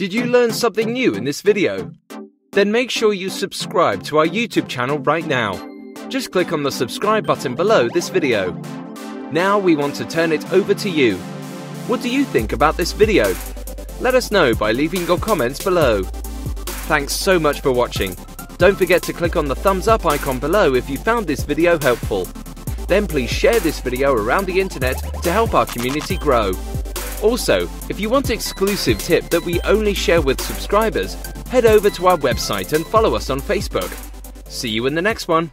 Did you learn something new in this video? Then make sure you subscribe to our YouTube channel right now. Just click on the subscribe button below this video. Now we want to turn it over to you. What do you think about this video? Let us know by leaving your comments below. Thanks so much for watching. Don't forget to click on the thumbs up icon below if you found this video helpful. Then please share this video around the internet to help our community grow. Also, if you want an exclusive tip that we only share with subscribers, head over to our website and follow us on Facebook. See you in the next one.